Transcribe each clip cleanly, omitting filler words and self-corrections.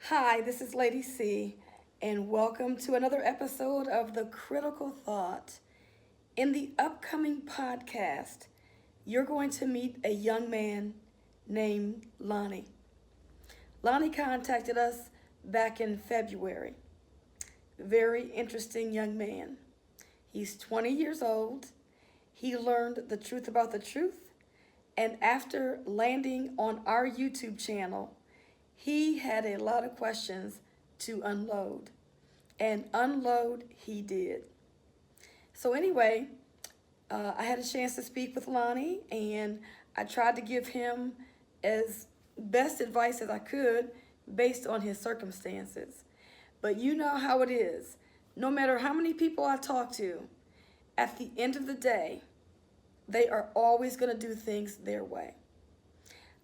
Hi, this is Lady C, and welcome to another episode of The Critical Thought. In the upcoming podcast, you're going to meet a young man named Lonnie. Lonnie contacted us back in February. Very interesting young man. He's 20 years old. He learned the truth about the truth, and after landing on our YouTube channel, he had a lot of questions to unload, and unload he did. So anyway, I had a chance to speak with Lonnie, and I tried to give him as best advice as I could based on his circumstances. But you know how it is. No matter how many people I talk to, at the end of the day, they are always going to do things their way.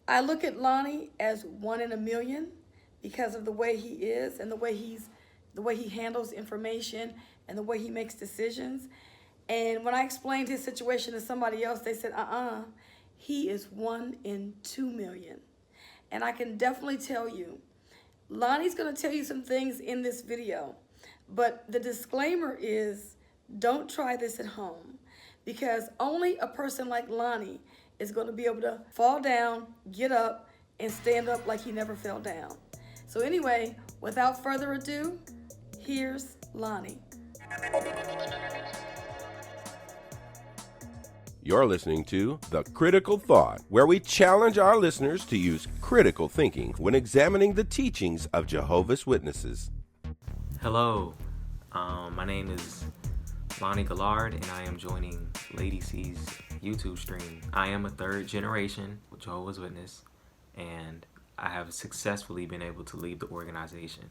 I look at Lonnie as one in a million because of the way he is and the way he handles information and the way he makes decisions. And when I explained his situation to somebody else, they said, he is 1 in 2 million. And I can definitely tell you, Lonnie's going to tell you some things in this video, but the disclaimer is don't try this at home, because only a person like Lonnie is going to be able to fall down, get up, and stand up like he never fell down. So anyway, without further ado, here's Lonnie. You're listening to The Critical Thought, where we challenge our listeners to use critical thinking when examining the teachings of Jehovah's Witnesses. Hello, my name is Lonnie Gallard, and I am joining Lady C's YouTube stream. I am a third generation Jehovah's Witness, and I have successfully been able to leave the organization,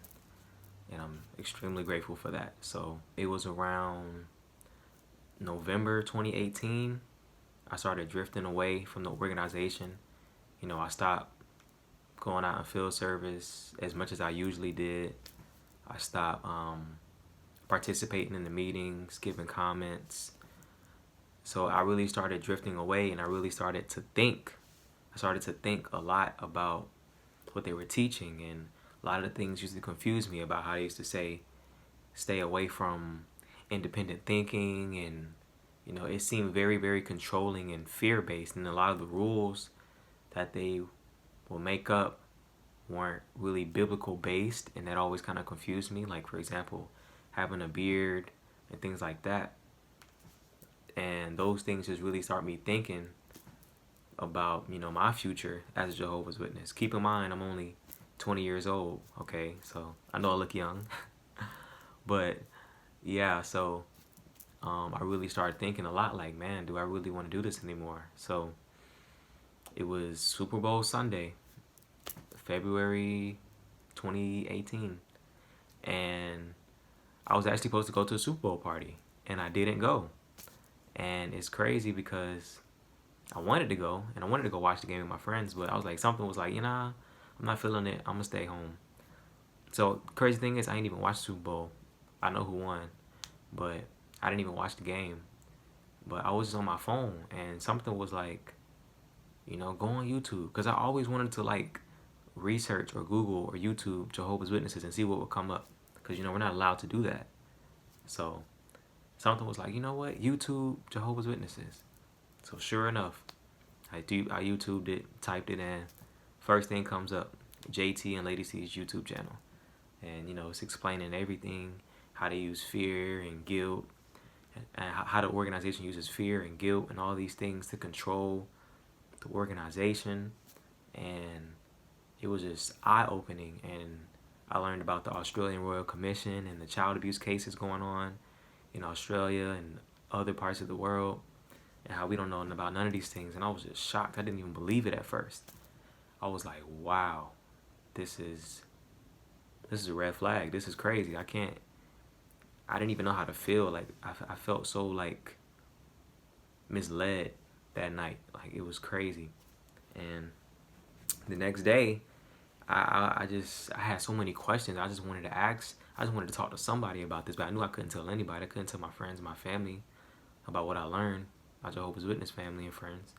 and I'm extremely grateful for that. So it was around November 2018, I started drifting away from the organization. I stopped going out in field service as much as I usually did. I stopped participating in the meetings, giving comments. So I really started drifting away, and I really started to think. I started to think a lot about what they were teaching, and a lot of the things used to confuse me about how they used to say, stay away from independent thinking, and it seemed very, very controlling and fear-based, and a lot of the rules that they will make up weren't really biblical based, and that always kind of confused me. Like, for example, having a beard and things like that. And those things just really start me thinking about, my future as a Jehovah's Witness. Keep in mind, I'm only 20 years old, okay? So I know I look young. But yeah, so I really started thinking a lot like, man, do I really want to do this anymore? So it was Super Bowl Sunday, February 2018. And I was actually supposed to go to a Super Bowl party, and I didn't go. And it's crazy because I wanted to go, and I wanted to go watch the game with my friends, but I was like, something was like, I'm not feeling it. I'm going to stay home. So crazy thing is, I didn't even watch the Super Bowl. I know who won, but I didn't even watch the game. But I was just on my phone, and something was like, go on YouTube. Because I always wanted to, research or Google or YouTube Jehovah's Witnesses and see what would come up. Because, we're not allowed to do that. So something was like, you know what? YouTube Jehovah's Witnesses. So sure enough, I YouTubed it, typed it in. First thing comes up, JT and Lady C's YouTube channel. And, it's explaining everything, how they use fear and guilt, and how the organization uses fear and guilt and all these things to control the organization. And it was just eye-opening. And I learned about the Australian Royal Commission and the child abuse cases going on in Australia and other parts of the world, and how we don't know about none of these things. And I was just shocked. I didn't even believe it at first. I was like, wow, this is a red flag. This is crazy. I didn't even know how to feel. Like, I felt so, misled that night. Like, it was crazy. And the next day, I had so many questions. I just wanted to ask. I just wanted to talk to somebody about this, but I knew I couldn't tell anybody. I couldn't tell my friends, my family, about what I learned, my Jehovah's Witness family and friends.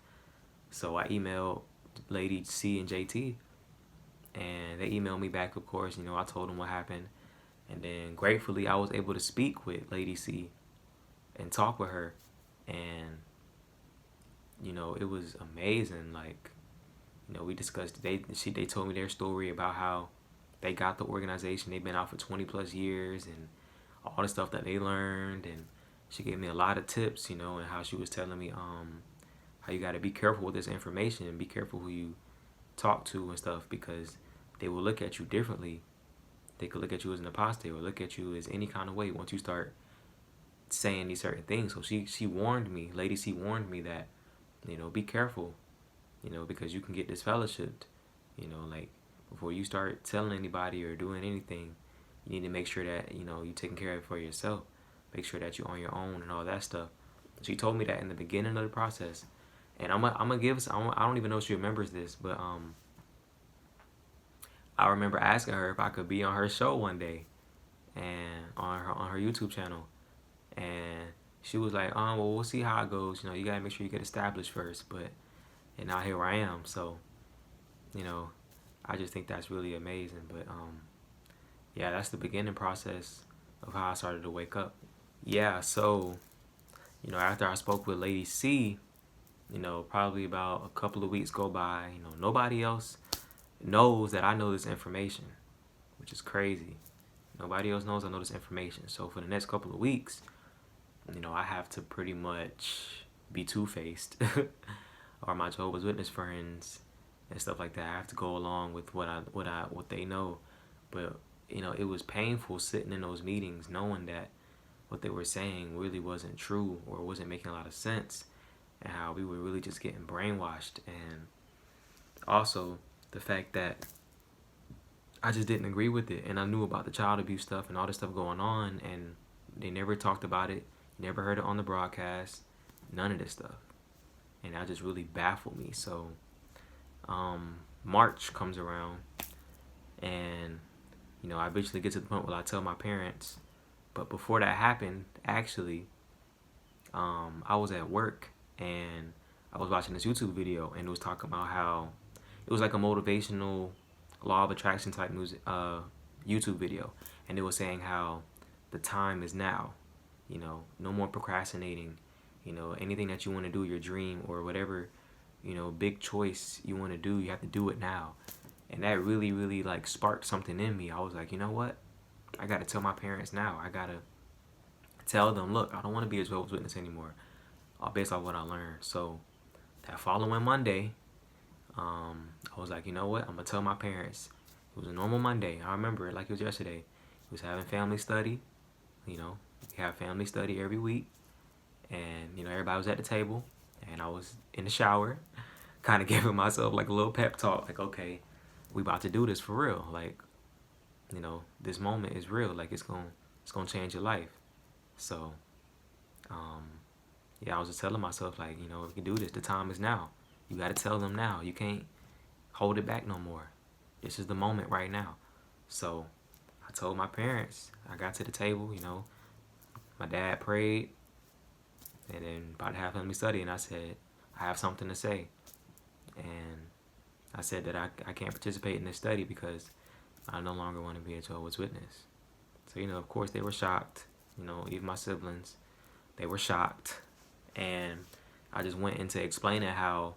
So I emailed Lady C and JT, And they emailed me back, of course. I told them what happened. And then gratefully, I was able to speak with Lady C and talk with her. And, it was amazing. Like, we discussed, they told me their story about how they got the organization. They've been out for 20 plus years and all the stuff that they learned. And she gave me a lot of tips, and how she was telling me how you got to be careful with this information and be careful who you talk to and stuff, because they will look at you differently. They could look at you as an apostate or look at you as any kind of way once you start saying these certain things. So she warned me, Lady C warned me that, be careful, because you can get disfellowshipped, like before you start telling anybody or doing anything, you need to make sure that, you're taking care of it for yourself. Make sure that you're on your own and all that stuff. She told me that in the beginning of the process. And I'm gonna give, I don't even know if she remembers this, but I remember asking her if I could be on her show one day, and on her YouTube channel, and she was like, well, we'll see how it goes. You gotta make sure you get established first. And now here I am. So, I just think that's really amazing. But yeah, that's the beginning process of how I started to wake up. Yeah, so after I spoke with Lady C, probably about a couple of weeks go by. Nobody else knows that I know this information, which is crazy. Nobody else knows I know this information. So for the next couple of weeks, I have to pretty much be two-faced or my Jehovah's Witness friends and stuff like that. I have to go along with what they know. But it was painful sitting in those meetings knowing that what they were saying really wasn't true or wasn't making a lot of sense, and how we were really just getting brainwashed. And also the fact that I just didn't agree with it, and I knew about the child abuse stuff and all this stuff going on, and they never talked about it, never heard it on the broadcast, none of this stuff. And that just really baffled me. So March comes around, and I eventually get to the point where I tell my parents. But before that happened, actually, I was at work and I was watching this YouTube video, and it was talking about how it was like a motivational law of attraction type music YouTube video, and it was saying how the time is now. No more procrastinating. Anything that you want to do, your dream or whatever, big choice you want to do, you have to do it now. And that really, really like sparked something in me. I was like, you know what? I got to tell my parents now. I got to tell them, look, I don't want to be a Jehovah's Witness anymore, based on what I learned. So that following Monday, I was like, you know what? I'm going to tell my parents. It was a normal Monday. I remember it like it was yesterday. It was having family study. We have family study every week. And, everybody was at the table. And I was in the shower, kind of giving myself like a little pep talk. Like, okay, we about to do this for real. Like, this moment is real. Like, it's gonna change your life. So, yeah, I was just telling myself, like, if you can do this, the time is now. You got to tell them now. You can't hold it back no more. This is the moment right now. So I told my parents. I got to the table, my dad prayed, and then about to have family study, and I said, I have something to say. And I said that I can't participate in this study because I no longer want to be a Jehovah's Witness. So, of course they were shocked. Even my siblings, they were shocked. And I just went into explaining how,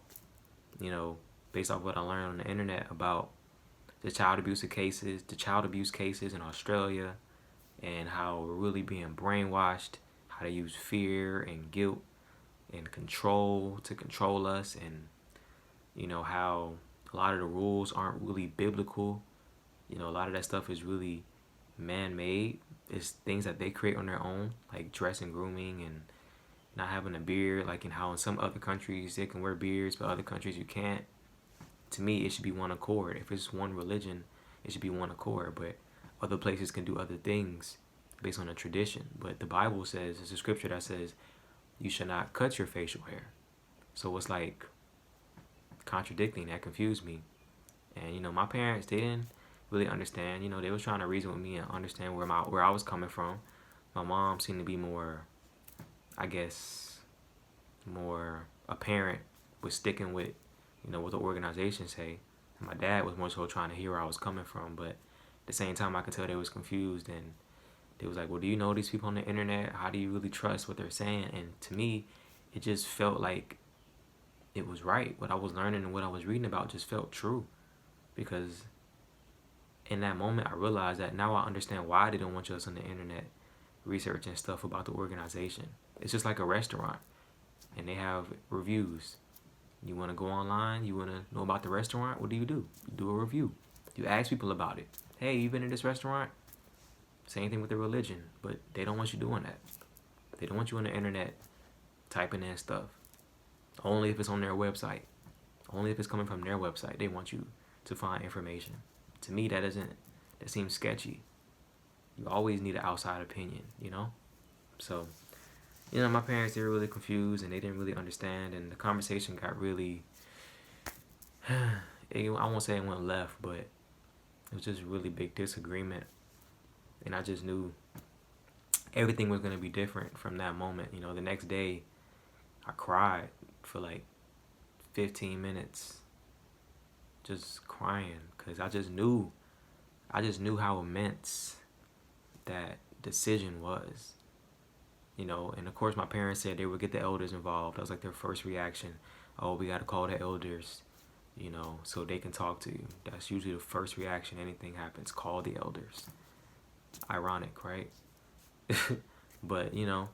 based off what I learned on the internet about the child abuse cases in Australia, and how we're really being brainwashed, how they use fear and guilt and control to control us, and, how a lot of the rules aren't really biblical. A lot of that stuff is really man-made. It's things that they create on their own, like dress and grooming and not having a beard, like in how in some other countries they can wear beards, but other countries you can't. To me, it should be one accord. If it's one religion, it should be one accord, but other places can do other things based on a tradition. But the Bible says, it's a scripture that says, you should not cut your facial hair. So it's like contradicting. That confused me. And, my parents, they didn't really understand. They was trying to reason with me and understand where I was coming from. My mom seemed to be more, I guess, more apparent with sticking with, what the organization say. And my dad was more so trying to hear where I was coming from, but at the same time, I could tell they was confused, and they was like, well, do you know these people on the internet? How do you really trust what they're saying? And to me, it just felt like it was right. What I was learning and what I was reading about just felt true, because in that moment, I realized that now I understand why they don't want us on the internet researching stuff about the organization. It's just like a restaurant, and they have reviews. You want to go online, you want to know about the restaurant, what do? You do a review. You ask people about it. Hey, you been to this restaurant? Same thing with the religion, but they don't want you doing that. They don't want you on the internet typing in stuff. Only if it's on their website. Only if it's coming from their website. They want you to find information. To me, that seems sketchy. You always need an outside opinion, you know? So, you know, my parents, they were really confused, and they didn't really understand, and the conversation got really, I won't say it went left, but it was just really big disagreement. And I just knew everything was going to be different from that moment. You know, the next day, I cried for like 15 minutes, just crying, because I just knew how immense that decision was. You know, and of course my parents said they would get the elders involved. That was like their first reaction. Oh, we got to call the elders, you know, so they can talk to you. That's usually the first reaction. Anything happens, call the elders. Ironic, right? But, you know,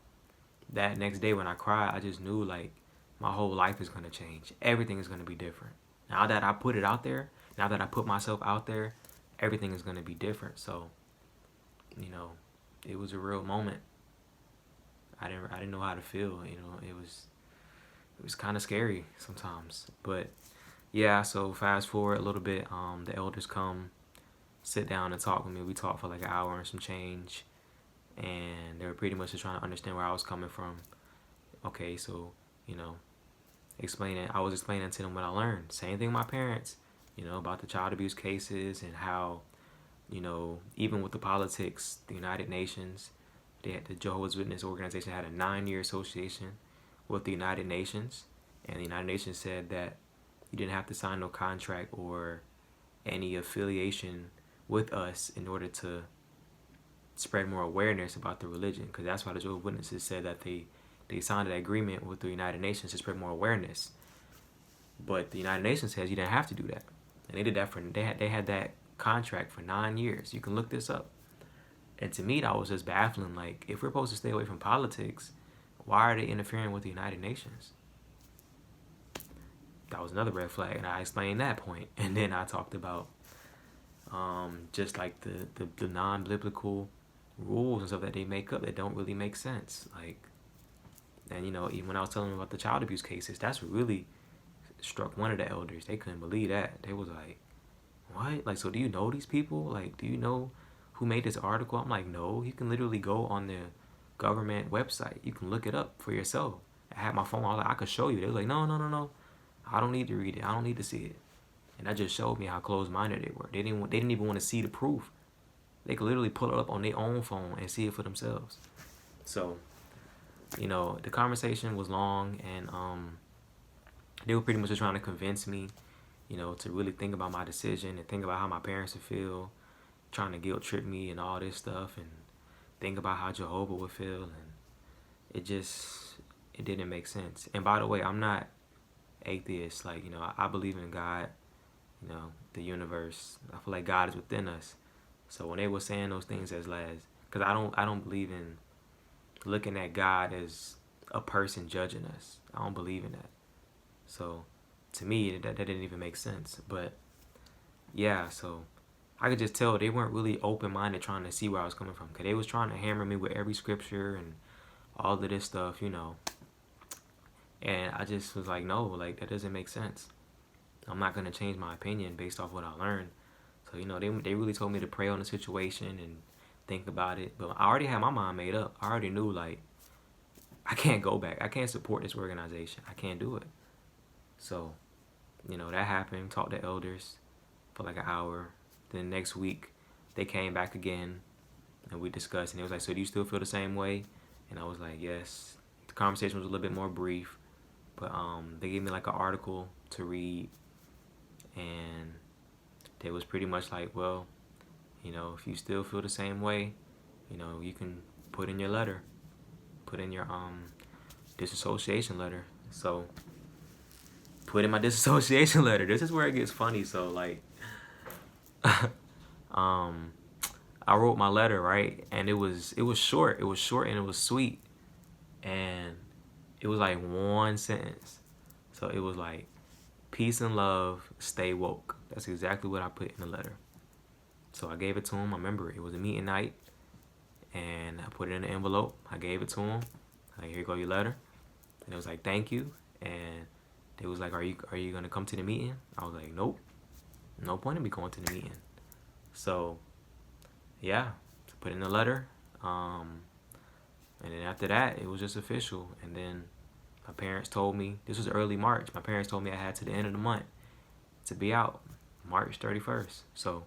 that next day when I cried, I just knew like my whole life is going to change. Everything is going to be different. Now that I put it out there, now that I put myself out there, everything is going to be different. So, you know, it was a real moment. I didn't know how to feel, you know. It was kind of scary sometimes. But yeah, so fast forward a little bit, the elders come sit down and talk with me. We talked for like an hour and some change, and they were pretty much just trying to understand where I was coming from. Okay, so, you know, I was explaining to them what I learned. Same thing with my parents, you know, about the child abuse cases, and how, you know, even with the politics, the United Nations, the Jehovah's Witness organization had a 9-year association with the United Nations, and the United Nations said that you didn't have to sign no contract or any affiliation with us in order to spread more awareness about the religion, because that's why the Jehovah's Witnesses said that they signed an agreement with the United Nations to spread more awareness. But the United Nations says you didn't have to do that, and they did that they had that contract for 9 years. You can look this up. And to me, that was just baffling. Like, if we're supposed to stay away from politics, why are they interfering with the United Nations? That was another red flag, and I explained that point. And then I talked about just like the non-biblical rules and stuff that they make up that don't really make sense. Like, and you know, even when I was telling them about the child abuse cases, that's what really struck one of the elders. They couldn't believe that. They was like, what? Like, so do you know these people? Like, do you know who made this article? I'm like, no. You can literally go on the government website. You can look it up for yourself. I had my phone. I was like, I could show you. They was like, no. I don't need to read it. I don't need to see it. And that just showed me how closed-minded they were. They didn't even want to see the proof. They could literally pull it up on their own phone and see it for themselves. So, you know, the conversation was long, and they were pretty much just trying to convince me, you know, to really think about my decision and think about how my parents would feel, trying to guilt trip me and all this stuff, and think about how Jehovah would feel, and it didn't make sense. And by the way, I'm not atheist. Like, you know, I believe in God, you know, the universe. I feel like God is within us. So when they were saying those things because I don't believe in looking at God as a person judging us. I don't believe in that. So to me, that didn't even make sense. But yeah, so I could just tell they weren't really open-minded trying to see where I was coming from, because they was trying to hammer me with every scripture and all of this stuff, you know. And I just was like, no, like, that doesn't make sense. I'm not going to change my opinion based off what I learned. So, you know, they really told me to pray on the situation and think about it. But I already had my mind made up. I already knew, like, I can't go back. I can't support this organization. I can't do it. So, you know, that happened. Talked to elders for like an hour. Then next week, they came back again, and we discussed. And it was like, so do you still feel the same way? And I was like, yes. The conversation was a little bit more brief. But they gave me like an article to read. And they was pretty much like, well, if you still feel the same way, you can put in your letter, put in your disassociation letter. So put in my disassociation letter. This is where it gets funny. So like, I wrote my letter, right, and it was short. It was short and it was sweet, and it was like one sentence. So it was like, peace and love, stay woke. That's exactly what I put in the letter. So I gave it to him. I remember it was a meeting night, and I put it in an envelope. I gave it to him. Like, here you go, your letter. And it was like, thank you. And they was like, are you gonna come to the meeting? I was like, nope. No point in me going to the meeting. So yeah, put in the letter. And then after that, it was just official. And then my parents told me, this was early March, my parents told me I had to the end of the month to be out, March 31st. So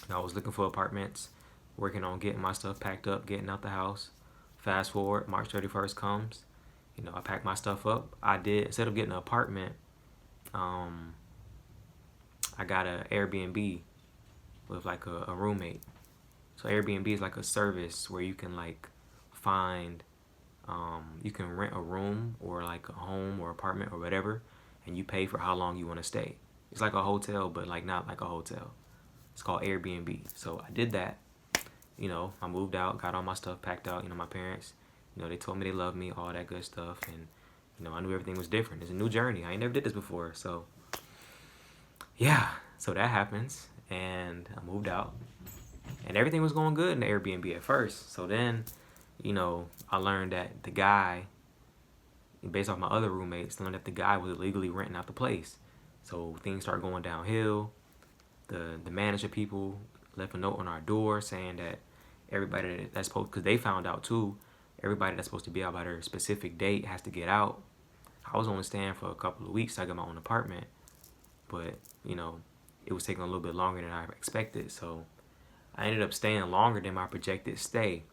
I was looking for apartments, working on getting my stuff packed up, getting out the house. Fast forward, March 31st comes. I packed my stuff up. Instead of getting an apartment, I got an Airbnb with like a roommate. So Airbnb is like a service where you can like find, you can rent a room or like a home or apartment or whatever, and you pay for how long you want to stay. It's like a hotel, but like not like a hotel. It's called Airbnb. So I did that. I moved out, got all my stuff packed out. My parents, they told me they loved me, all that good stuff, and I knew everything was different. It's a new journey. I ain't never did this before, so yeah. So that happens, and I moved out, and everything was going good in the Airbnb at first. So then, I learned that the guy, based off my other roommates, learned that the guy was illegally renting out the place. So things started going downhill. The manager people left a note on our door saying that everybody that's supposed, because they found out too, everybody that's supposed to be out by their specific date has to get out. I was only staying for a couple of weeks. I got my own apartment, but it was taking a little bit longer than I expected. So I ended up staying longer than my projected stay.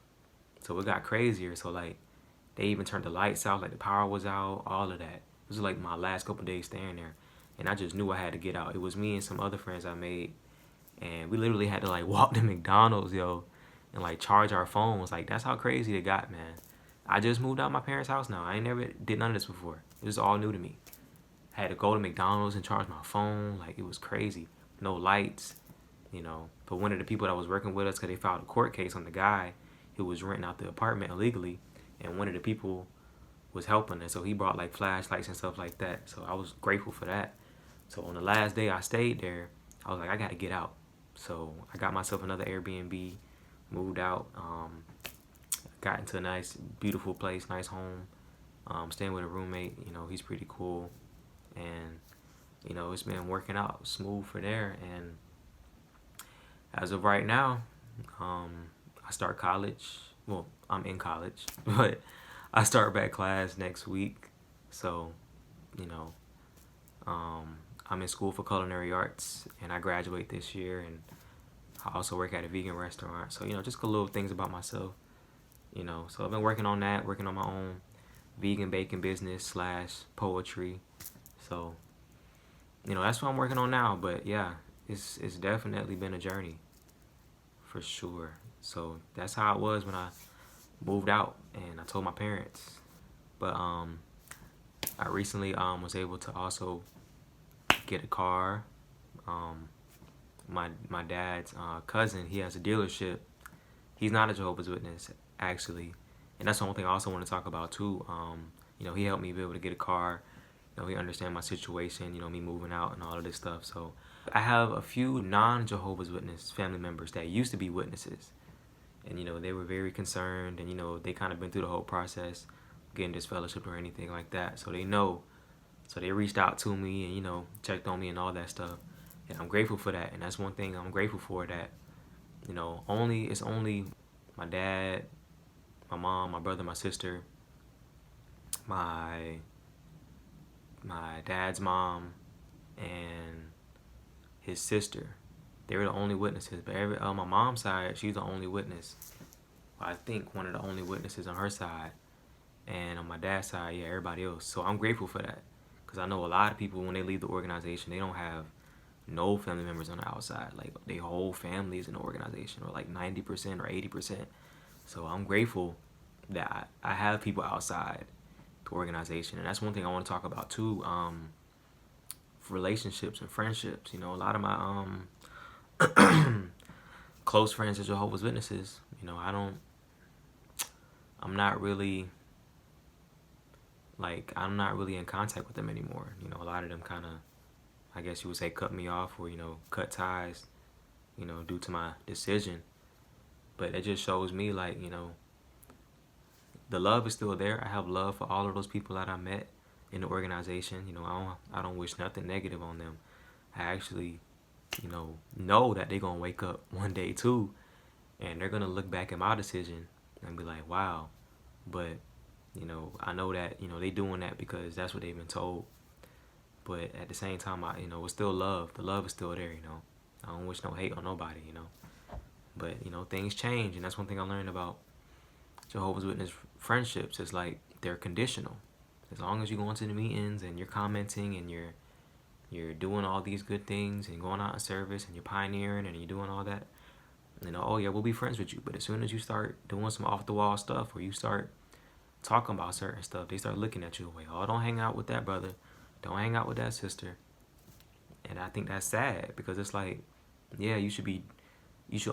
So it got crazier. So like, they even turned the lights out, like the power was out, all of that. It was like my last couple of days staying there, and I just knew I had to get out. It was me and some other friends I made, and we literally had to like walk to McDonald's, and like charge our phones. Like, that's how crazy it got, man. I just moved out of my parents' house now. I ain't never did none of this before. It was all new to me. I had to go to McDonald's and charge my phone. Like, it was crazy. No lights, But one of the people that was working with us, because they filed a court case on the guy who was renting out the apartment illegally, and one of the people was helping us. So he brought like flashlights and stuff like that. So I was grateful for that. So on the last day I stayed there, I was like, I got to get out. So I got myself another Airbnb, moved out, got into a nice, beautiful place, nice home, staying with a roommate. He's pretty cool, and it's been working out smooth for there. And as of right now, I start college. Well, I'm in college, but I start back class next week. So I'm in school for culinary arts, and I graduate this year, and I also work at a vegan restaurant. So just little things about myself. So I've been working on that, working on my own vegan baking business / poetry. So that's what I'm working on now. But yeah, it's definitely been a journey, for sure. So that's how it was when I moved out, and I told my parents. But I recently was able to also get a car. My dad's cousin, he has a dealership. He's not a Jehovah's Witness, actually, and that's the only thing I also want to talk about too. He helped me be able to get a car. He understand my situation, me moving out and all of this stuff. So I have a few non-Jehovah's Witness family members that used to be witnesses, and they were very concerned, and they kind of been through the whole process, getting disfellowshipped or anything like that. So they know. So they reached out to me and checked on me and all that stuff, and I'm grateful for that. And that's one thing I'm grateful for, that it's only my dad, my mom, my brother, my sister, my dad's mom, and his sister. They were the only witnesses. But on my mom's side, she's the only witness. I think one of the only witnesses on her side. And on my dad's side, yeah, everybody else. So I'm grateful for that, because I know a lot of people, when they leave the organization, they don't have no family members on the outside. Like, their whole family is in the organization, or like 90% or 80%. So I'm grateful that I have people outside the organization. And that's one thing I want to talk about too. Relationships and friendships. You know, a lot of my close friends are Jehovah's Witnesses. You know, I'm not really in contact with them anymore. You know, a lot of them kind of, I guess you would say, cut me off, or, you know, cut ties, you know, due to my decision. But it just shows me, like, you know, the love is still there. I have love for all of those people that I met in the organization. You know, I don't wish nothing negative on them. I actually, you know that they're going to wake up one day too, and they're going to look back at my decision and be like, wow. But, you know, I know that, you know, they doing that because that's what they've been told. But at the same time, you know, it's still love. The love is still there, you know. I don't wish no hate on nobody, you know. But, you know, things change, and that's one thing I learned about Jehovah's Witness friendships. Is like, they're conditional. As long as you go into the meetings and you're commenting and you're doing all these good things and going out in service and you're pioneering and you're doing all that, you know, oh yeah, we'll be friends with you. But as soon as you start doing some off the wall stuff, or you start talking about certain stuff, they start looking at you away. Oh, don't hang out with that brother. Don't hang out with that sister. And I think that's sad, because it's like, yeah, you should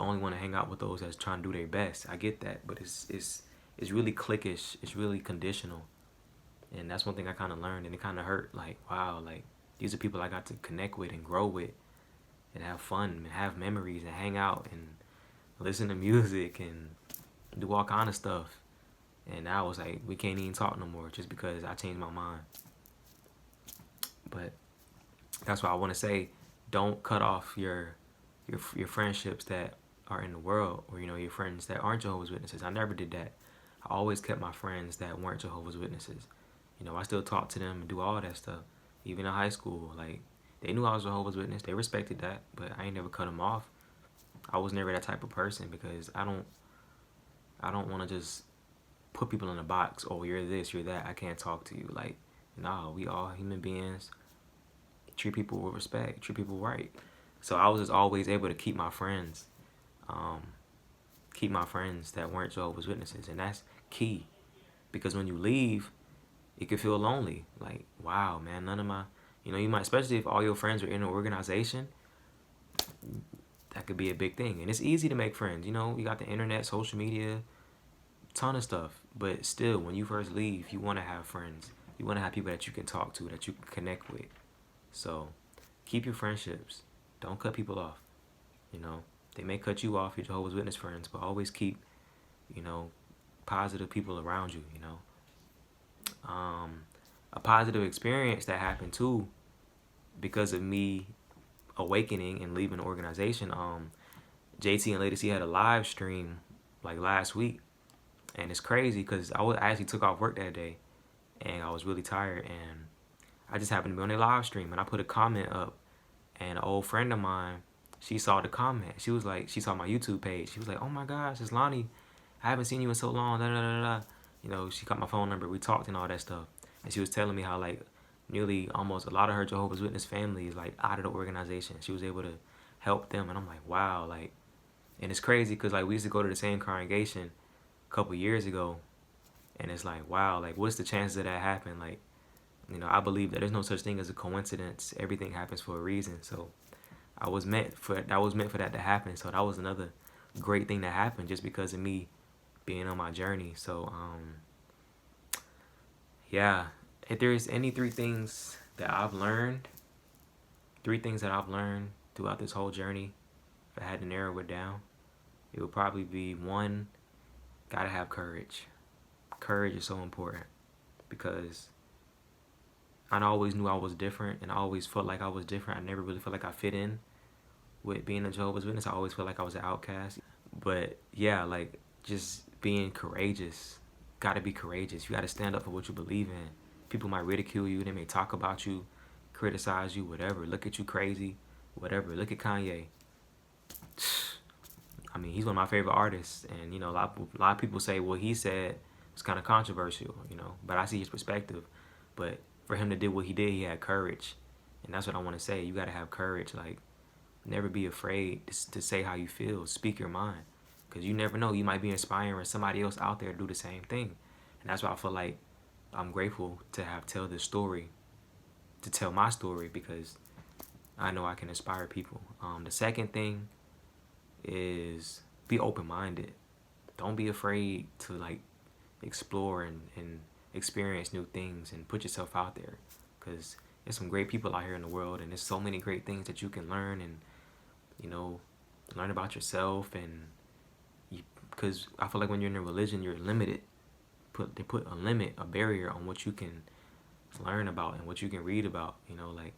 only want to hang out with those that's trying to do their best. I get that, but it's really cliquish. It's really conditional. And that's one thing I kind of learned, and it kind of hurt. Like, wow, like, these are people I got to connect with and grow with and have fun and have memories and hang out and listen to music and do all kind of stuff. And I was like, we can't even talk no more just because I changed my mind. But that's why I want to say, don't cut off your friendships that are in the world, or, you know, your friends that aren't Jehovah's Witnesses. I never did that. I always kept my friends that weren't Jehovah's Witnesses. You know, I still talk to them and do all that stuff. Even in high school, like, they knew I was Jehovah's Witness. They respected that, but I ain't never cut them off. I was never that type of person, because I don't want to just put people in a box. Oh, you're this, you're that. I can't talk to you. Like, no, we all human beings. Treat people with respect. Treat people right. So I was just always able to keep my friends that weren't Jehovah's Witnesses, and that's key, because when you leave, it can feel lonely. Like, wow, man, none of my, you know, you might, especially if all your friends are in an organization, that could be a big thing. And it's easy to make friends. You know, you got the internet, social media, ton of stuff. But still, when you first leave, you want to have friends. You want to have people that you can talk to, that you can connect with. So keep your friendships. Don't cut people off. You know, they may cut you off, your Jehovah's Witness friends, but always keep, you know, positive people around you, you know. A positive experience that happened too, because of me awakening and leaving the organization. JT and Lady C had a live stream like last week, and it's crazy because I actually took off work that day, and I was really tired, and I just happened to be on their live stream, and I put a comment up, and an old friend of mine, she saw the comment. She was like, she saw my YouTube page. She was like, oh my gosh, it's Lonnie. I haven't seen you in so long. Da, da, da, da. You know, she got my phone number. We talked and all that stuff. And she was telling me how, like, nearly almost a lot of her Jehovah's Witness family is, like, out of the organization. She was able to help them. And I'm like, wow. Like, and it's crazy because, like, we used to go to the same congregation a couple years ago. And it's like, wow, like, what's the chances of that happening? Like, you know, I believe that there's no such thing as a coincidence. Everything happens for a reason. So I was meant for that to happen. So that was another great thing that happened just because of me being on my journey. So yeah, if there's any three things that I've learned throughout this whole journey, if I had to narrow it down, it would probably be, one, gotta have courage. Courage is so important, because I always knew I was different, and I always felt like I was different. I never really felt like I fit in with being a Jehovah's Witness. I always felt like I was an outcast. But yeah, like, just being courageous. Gotta be courageous. You gotta stand up for what you believe in. People might ridicule you, they may talk about you, criticize you, whatever. Look at you crazy, whatever. Look at Kanye. I mean, he's one of my favorite artists, and, you know, a lot of people say what he said was kind of controversial, you know, but I see his perspective. But for him to do what he did, he had courage, And that's what I want to say. You got to have courage. Like, never be afraid to say how you feel. Speak your mind. Because you never know. You might be inspiring somebody else out there to do the same thing. And that's why I feel like I'm grateful to have tell this story, to tell my story, because I know I can inspire people. The second thing is be open-minded. Don't be afraid to like explore and experience new things and put yourself out there, because there's some great people out here in the world, and there's so many great things that you can learn and, you know, learn about yourself. And because I feel like when you're in a religion, you're limited. They put a limit, a barrier on what you can learn about and what you can read about, you know, like,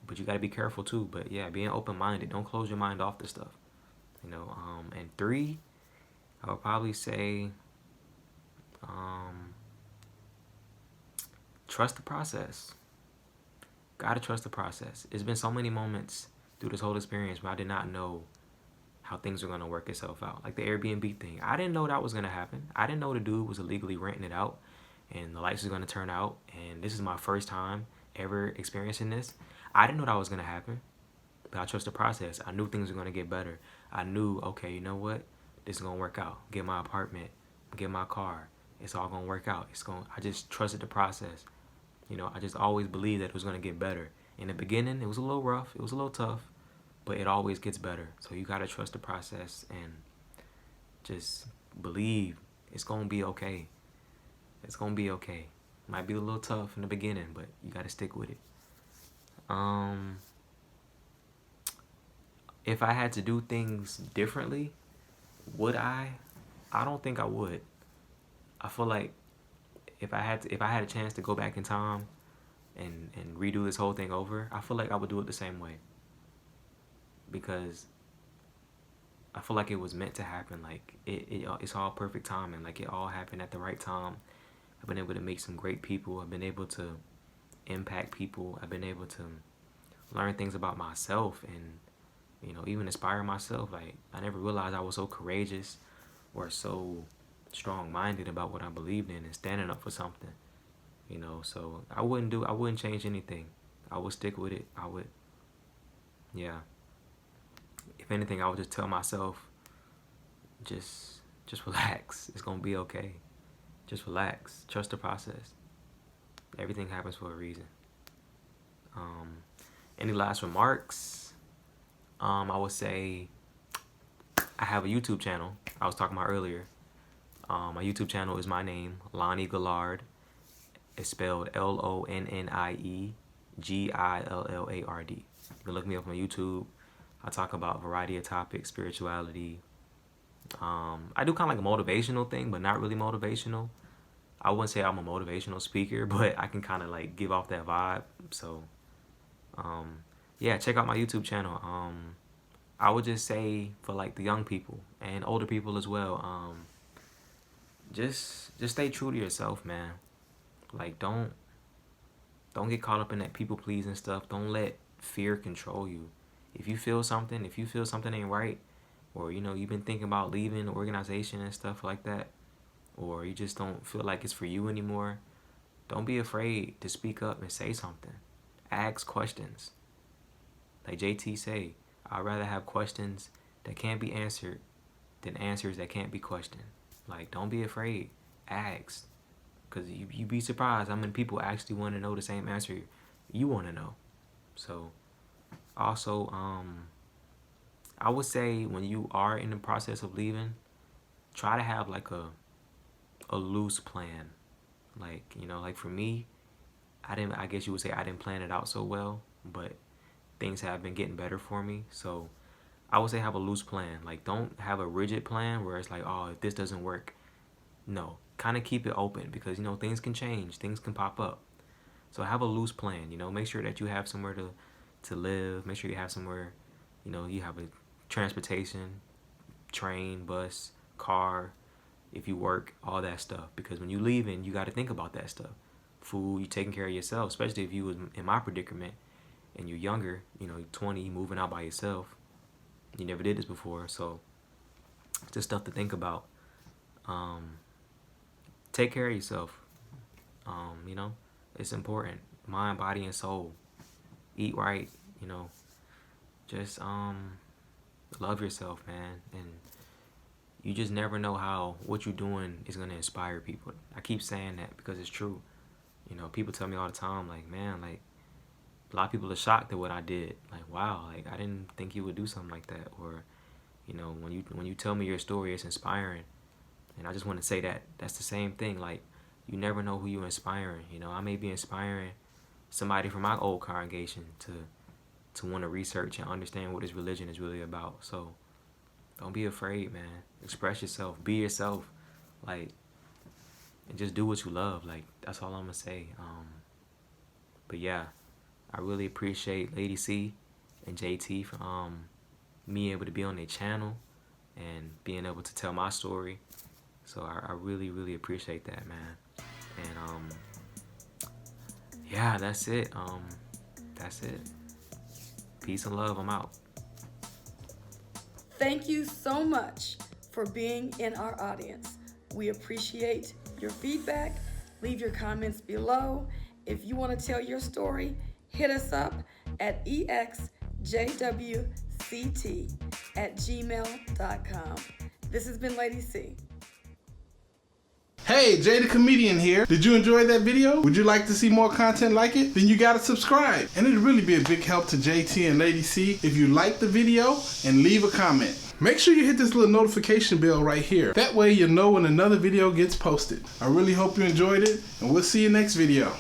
but you got to be careful too. But yeah, being open-minded, don't close your mind off to stuff, you know. And 3, I would probably say, trust the process. Gotta trust the process. It's been so many moments through this whole experience where I did not know how things were gonna work itself out. Like the Airbnb thing, I didn't know that was gonna happen. I didn't know the dude was illegally renting it out, and the lights was gonna turn out. And this is my first time ever experiencing this. I didn't know that was gonna happen, but I trust the process. I knew things were gonna get better. I knew, okay, you know what? This is gonna work out. Get my apartment, get my car. It's all gonna work out. I just trusted the process. You know, I just always believed that it was gonna get better. In the beginning, it was a little rough. It was a little tough, but it always gets better. So you gotta trust the process and just believe it's gonna be okay. It's gonna be okay. Might be a little tough in the beginning, but you gotta stick with it. If I had to do things differently, would I? I don't think I would. I feel like if I had a chance to go back in time and redo this whole thing over, I feel like I would do it the same way. Because I feel like it was meant to happen. Like it's all perfect timing. Like it all happened at the right time. I've been able to make some great people. I've been able to impact people. I've been able to learn things about myself and, you know, even inspire myself. Like I never realized I was so courageous or so strong-minded about what I believed in and standing up for something, you know. So I wouldn't change anything. I would stick with it. Yeah. If anything, I would just tell myself, just relax. It's gonna be okay. Just relax. Trust the process. Everything happens for a reason. Any last remarks? I would say I have a YouTube channel I was talking about earlier. My YouTube channel is my name, Lonnie Gillard. It's spelled LONNIE GILLARD. You can look me up on YouTube. I talk about a variety of topics, spirituality. I do kind of like a motivational thing, but not really motivational. I wouldn't say I'm a motivational speaker, but I can kind of like give off that vibe. So, yeah, check out my YouTube channel. I would just say for like the young people and older people as well, just stay true to yourself, man. Like don't get caught up in that people pleasing stuff. Don't let fear control you. If you feel something ain't right, or you know you've been thinking about leaving the organization and stuff like that, or you just don't feel like it's for you anymore, don't be afraid to speak up and say something. Ask questions. Like JT say, I'd rather have questions that can't be answered than answers that can't be questioned. Like, don't be afraid. Ask. Because you'd be surprised how many people actually want to know the same answer you want to know. So, also, I would say when you are in the process of leaving, try to have like a loose plan. Like, you know, like for me, I guess you would say I didn't plan it out so well, but things have been getting better for me. So I would say have a loose plan. Like don't have a rigid plan where it's like, oh, if this doesn't work. No, kind of keep it open because, you know, things can change, things can pop up. So have a loose plan, you know, make sure that you have somewhere to live, make sure you have somewhere, you know, you have a transportation, train, bus, car, if you work, all that stuff. Because when you leaving, you got to think about that stuff. Food, you taking care of yourself, especially if you was in my predicament and you're younger, you know, 20, you moving out by yourself. You never did this before, so just stuff to think about. Take care of yourself. You know, it's important. Mind, body, and soul. eat right, you know, just love yourself, man. And you just never know how what you're doing is going to inspire people. I keep saying that because it's true. You know, people tell me all the time, like, man, like, a lot of people are shocked at what I did. Like, wow, like, I didn't think you would do something like that. Or, you know, when you tell me your story, it's inspiring. And I just want to say that that's the same thing. Like, you never know who you're inspiring. You know, I may be inspiring somebody from my old congregation to want to research and understand what this religion is really about. So don't be afraid, man. Express yourself. Be yourself. Like, and just do what you love. Like, that's all I'm going to say. But yeah, I really appreciate Lady C and JT for me able to be on their channel and being able to tell my story. So I really, really appreciate that, man. And yeah, that's it. That's it. Peace and love. I'm out. Thank you so much for being in our audience. We appreciate your feedback. Leave your comments below. If you want to tell your story, hit us up at exjwct@gmail.com. This has been Lady C. Hey, Jay the Comedian here. Did you enjoy that video? Would you like to see more content like it? Then you gotta subscribe. And it'd really be a big help to JT and Lady C if you like the video and leave a comment. Make sure you hit this little notification bell right here. That way you'll know when another video gets posted. I really hope you enjoyed it, and we'll see you next video.